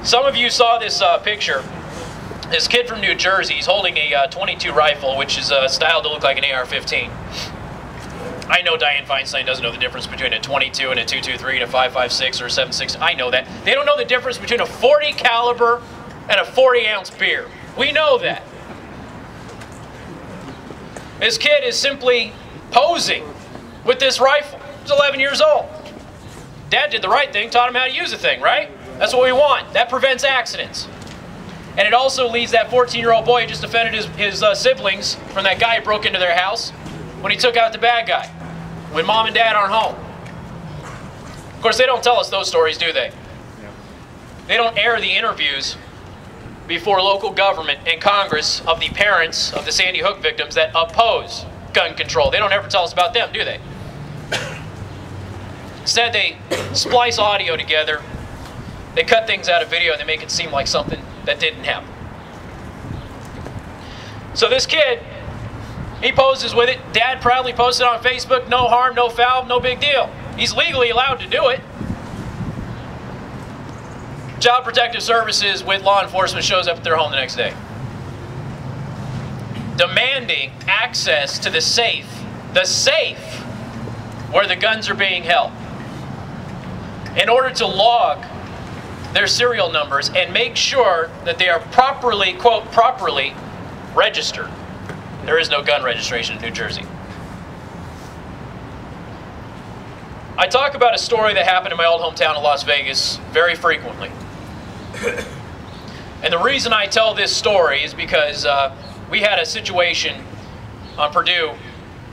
Some of you saw this picture. This kid from New Jersey, he's holding a 22 rifle, which is styled to look like an AR-15. I know Dianne Feinstein doesn't know the difference between a 22 and a 223 and a 5.56 or a 7.6. I know that. They don't know the difference between a 40 caliber and a 40-ounce beer. We know that. This kid is simply posing with this rifle. He's 11 years old. Dad did the right thing, taught him how to use the thing, right? That's what we want. That prevents accidents. And it also leads that 14-year-old boy who just defended his siblings from that guy who broke into their house when he took out the bad guy, when mom and dad aren't home. Of course, they don't tell us those stories, do they? They don't air the interviews before local government and Congress of the parents of the Sandy Hook victims that oppose gun control. They don't ever tell us about them, do they? Instead, they splice audio together, they cut things out of video, and they make it seem like something that didn't happen. So this kid, he poses with it. Dad proudly posted on Facebook, no harm, no foul, no big deal. He's legally allowed to do it. Child Protective Services with law enforcement shows up at their home the next day, demanding access to the safe where the guns are being held, in order to log their serial numbers and make sure that they are properly, quote, properly registered. There is no gun registration in New Jersey. I talk about a story that happened in my old hometown of Las Vegas very frequently. And the reason I tell this story is because we had a situation on Purdue,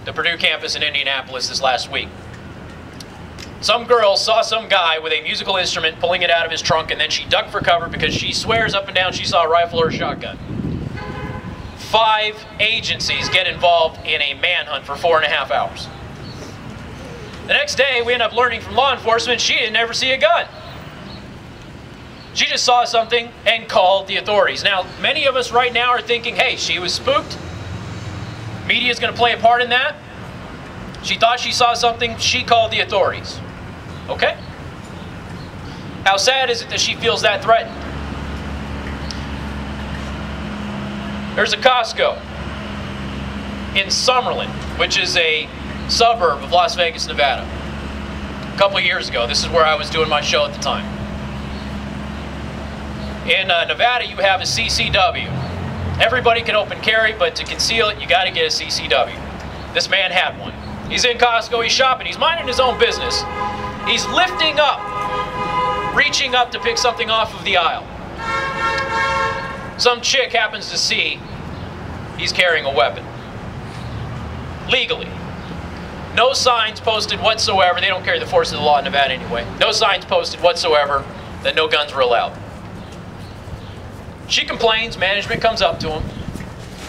the Purdue campus in Indianapolis this last week. Some girl saw some guy with a musical instrument pulling it out of his trunk, and then she ducked for cover because she swears up and down she saw a rifle or a shotgun. 5 agencies get involved in a manhunt for 4.5 hours. The next day, we end up learning from law enforcement she didn't ever see a gun. She just saw something and called the authorities. Now, many of us right now are thinking, hey, she was spooked. Media's going to play a part in that. She thought she saw something. She called the authorities. Okay? How sad is it that she feels that threatened? There's a Costco in Summerlin, which is a suburb of Las Vegas, Nevada. A couple of years ago, this is where I was doing my show at the time. In Nevada, you have a CCW. Everybody can open carry, but to conceal it, you got to get a CCW. This man had one. He's in Costco, he's shopping, he's minding his own business. He's lifting up, reaching up to pick something off of the aisle. Some chick happens to see he's carrying a weapon. Legally. No signs posted whatsoever. They don't carry the force of the law in Nevada anyway. No signs posted whatsoever that no guns were allowed. She complains. Management comes up to him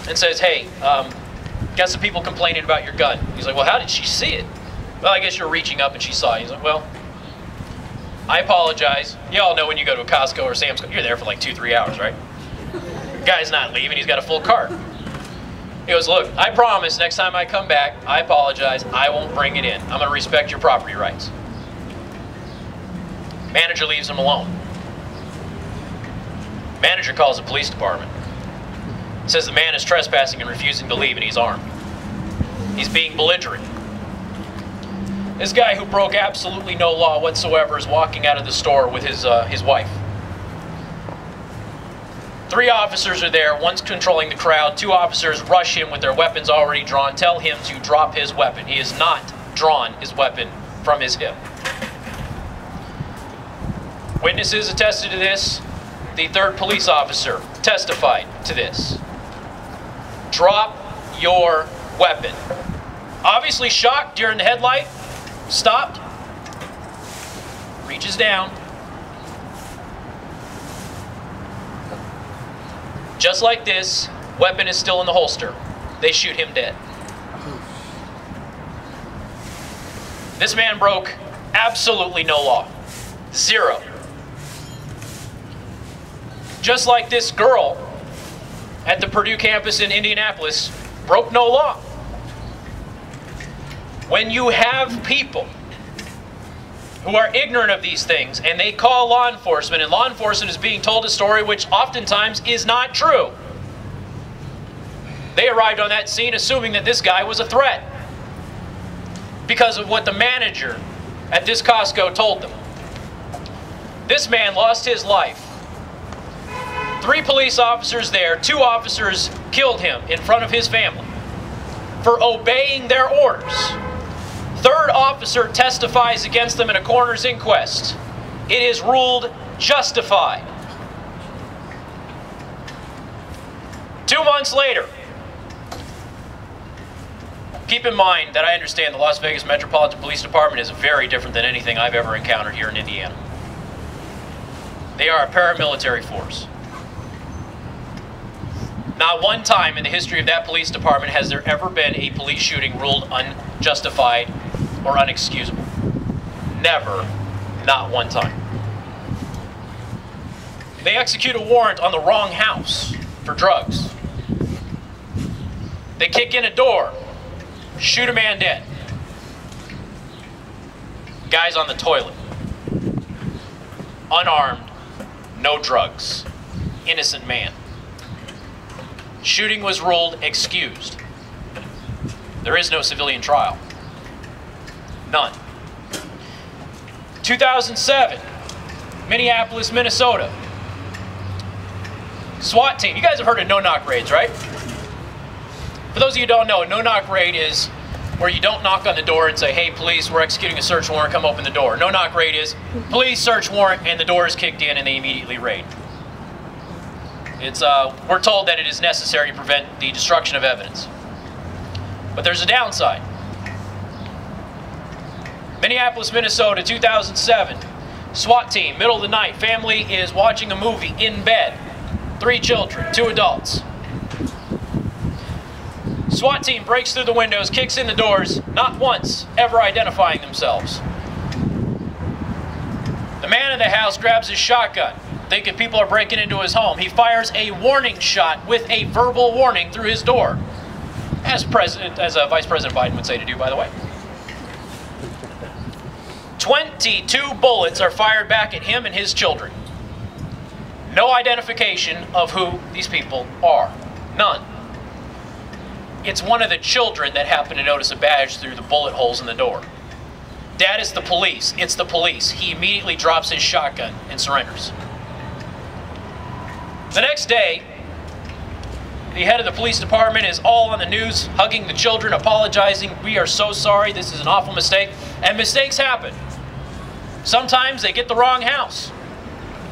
and says, hey, got some people complaining about your gun. He's like, well, how did she see it? Well, I guess you're reaching up and she saw it. He's like, well, I apologize. You all know when you go to a Costco or Sam's Club, you're there for like 2-3 hours, right? The guy's not leaving. He's got a full cart. He goes, look, I promise next time I come back, I apologize, I won't bring it in. I'm going to respect your property rights. Manager leaves him alone. Manager calls the police department. Says the man is trespassing and refusing to leave, and he's armed. He's being belligerent. This guy who broke absolutely no law whatsoever is walking out of the store with his wife. 3 officers are there, one's controlling the crowd. 2 officers rush him with their weapons already drawn, tell him to drop his weapon. He has not drawn his weapon from his hip. Witnesses attested to this. The 3rd police officer testified to this. Drop your weapon. Obviously shocked during the headlight, stopped, reaches down. Just like this, weapon is still in the holster. They shoot him dead. This man broke absolutely no law. 0. Just like this girl at the Purdue campus in Indianapolis broke no law. When you have people who are ignorant of these things, and they call law enforcement, and law enforcement is being told a story which oftentimes is not true. They arrived on that scene assuming that this guy was a threat because of what the manager at this Costco told them. This man lost his life. 3 police officers there, 2 officers killed him in front of his family for obeying their orders. 3rd officer testifies against them in a coroner's inquest. It is ruled justified. 2 months later, keep in mind that I understand the Las Vegas Metropolitan Police Department is very different than anything I've ever encountered here in Indiana. They are a paramilitary force. Not one time in the history of that police department has there ever been a police shooting ruled unjustified or unexcusable. Never. Not one time. They execute a warrant on the wrong house for drugs. They kick in a door, shoot a man dead. Guy's on the toilet. Unarmed, no drugs. Innocent man. Shooting was ruled excused. There is no civilian trial. None. 2007, Minneapolis, Minnesota. SWAT team. You guys have heard of no-knock raids, right? For those of you who don't know, a no-knock raid is where you don't knock on the door and say, hey, police, we're executing a search warrant, come open the door. No-knock raid is police search warrant and the door is kicked in and they immediately raid. We're told that it is necessary to prevent the destruction of evidence. But there's a downside. Minneapolis, Minnesota, 2007. SWAT team, middle of the night. Family is watching a movie in bed. 3 children, 2 adults. SWAT team breaks through the windows, kicks in the doors, not once ever identifying themselves. The man in the house grabs his shotgun, thinking people are breaking into his home. He fires a warning shot with a verbal warning through his door, as Vice President Biden would say to do, by the way. 22 bullets are fired back at him and his children. No identification of who these people are. None. It's one of the children that happened to notice a badge through the bullet holes in the door. Dad, it's the police. It's the police. He immediately drops his shotgun and surrenders. The next day, the head of the police department is all on the news, hugging the children, apologizing. We are so sorry. This is an awful mistake. And mistakes happen. Sometimes they get the wrong house.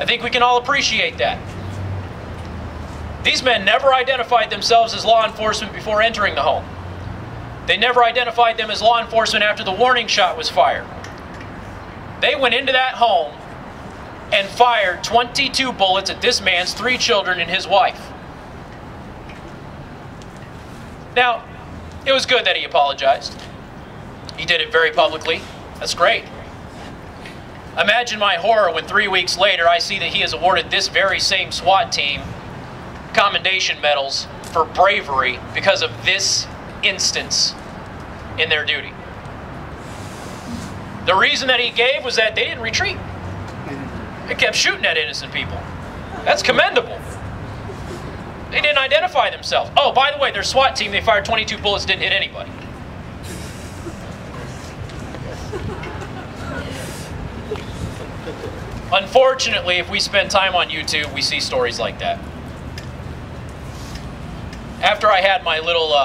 I think we can all appreciate that. These men never identified themselves as law enforcement before entering the home. They never identified them as law enforcement after the warning shot was fired. They went into that home and fired 22 bullets at this man's 3 children and his wife. Now, it was good that he apologized. He did it very publicly. That's great. Imagine my horror when 3 weeks later I see that he has awarded this very same SWAT team commendation medals for bravery because of this instance in their duty. The reason that he gave was that they didn't retreat. They kept shooting at innocent people. That's commendable. They didn't identify themselves. Oh, by the way, their SWAT team, they fired 22 bullets, didn't hit anybody. Unfortunately, if we spend time on YouTube, we see stories like that. After I had my little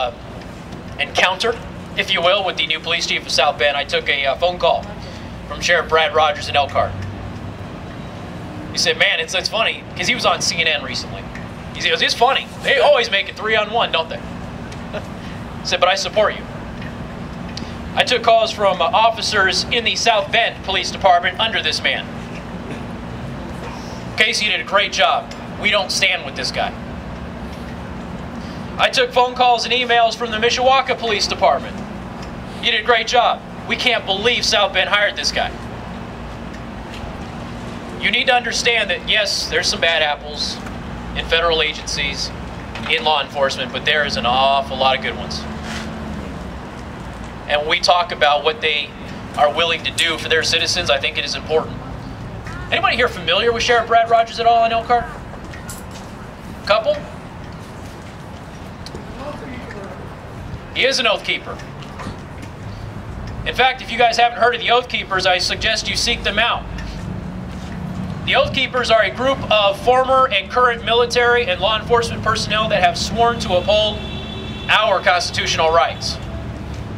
encounter, if you will, with the new police chief of South Bend, I took a phone call from Sheriff Brad Rogers in Elkhart. He said, man, it's funny, because he was on CNN recently. He said, it's funny. They always make it 3-on-1, don't they? He said, but I support you. I took calls from officers in the South Bend Police Department under this man. Casey did a great job. We don't stand with this guy. I took phone calls and emails from the Mishawaka Police Department. You did a great job. We can't believe South Bend hired this guy. You need to understand that, yes, there's some bad apples in federal agencies, in law enforcement, but there is an awful lot of good ones. And when we talk about what they are willing to do for their citizens, I think it is important. Anybody here familiar with Sheriff Brad Rogers at all in Elkhart? Couple? He is an Oath Keeper. In fact, if you guys haven't heard of the Oath Keepers, I suggest you seek them out. The Oath Keepers are a group of former and current military and law enforcement personnel that have sworn to uphold our constitutional rights.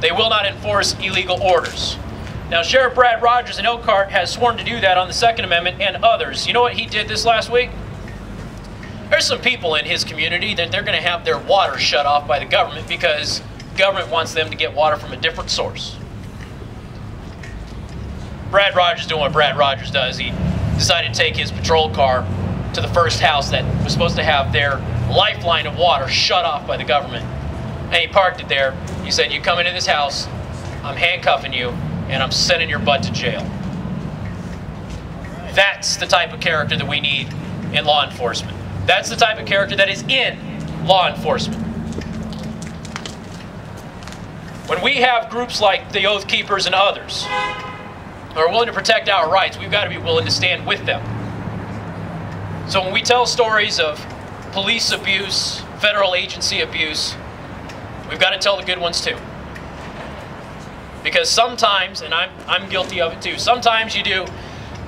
They will not enforce illegal orders. Now, Sheriff Brad Rogers in Elkhart has sworn to do that on the Second Amendment and others. You know what he did this last week? There's some people in his community that they're going to have their water shut off by the government because the government wants them to get water from a different source. Brad Rogers doing what Brad Rogers does. He decided to take his patrol car to the first house that was supposed to have their lifeline of water shut off by the government. And he parked it there. He said, you come into this house, I'm handcuffing you, and I'm sending your butt to jail. That's the type of character that we need in law enforcement. That's the type of character that is in law enforcement. When we have groups like the Oath Keepers and others who are willing to protect our rights, we've got to be willing to stand with them. So when we tell stories of police abuse, federal agency abuse, we've got to tell the good ones too. Because sometimes, and I'm guilty of it too, sometimes you do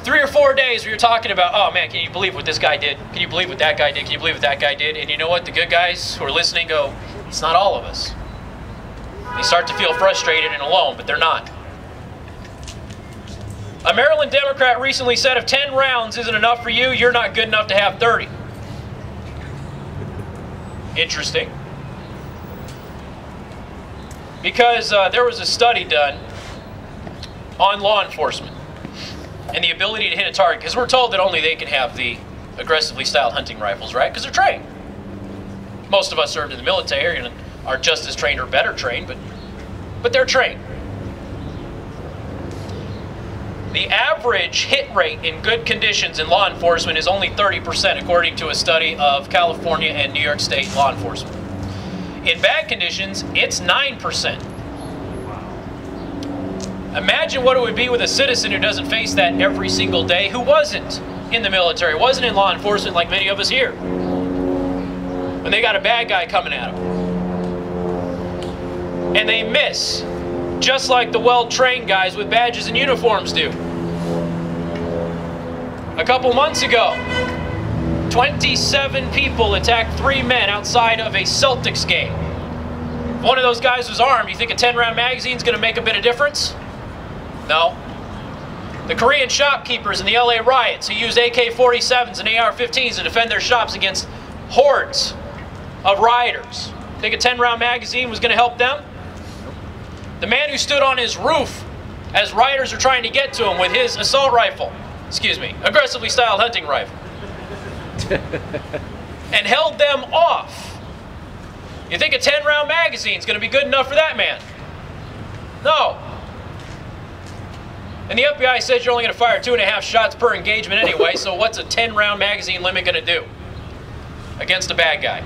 3 or 4 days where you're talking about, oh man, can you believe what this guy did? Can you believe what that guy did? Can you believe what that guy did? And you know what? The good guys who are listening go, it's not all of us. They start to feel frustrated and alone, but they're not. A Maryland Democrat recently said if 10 rounds isn't enough for you, you're not good enough to have 30. Interesting. Because there was a study done on law enforcement and the ability to hit a target. Because we're told that only they can have the aggressively styled hunting rifles, right? Because they're trained. Most of us served in the military and are just as trained or better trained, but they're trained. The average hit rate in good conditions in law enforcement is only 30%, according to a study of California and New York State law enforcement. In bad conditions, it's 9%. Imagine what it would be with a citizen who doesn't face that every single day, who wasn't in the military, wasn't in law enforcement like many of us here. When they got a bad guy coming at them. And they miss, just like the well-trained guys with badges and uniforms do. A couple months ago, 27 people attacked 3 men outside of a Celtics game. If one of those guys was armed, you think a 10-round magazine is going to make a bit of difference? No. The Korean shopkeepers in the LA riots who used AK-47s and AR-15s to defend their shops against hordes of rioters. Think a 10-round magazine was going to help them? The man who stood on his roof as rioters are trying to get to him with his assault rifle, aggressively styled hunting rifle, and held them off. You think a 10-round magazine is going to be good enough for that man? No. And the FBI says you're only going to fire 2.5 shots per engagement anyway, so what's a 10-round magazine limit going to do against a bad guy?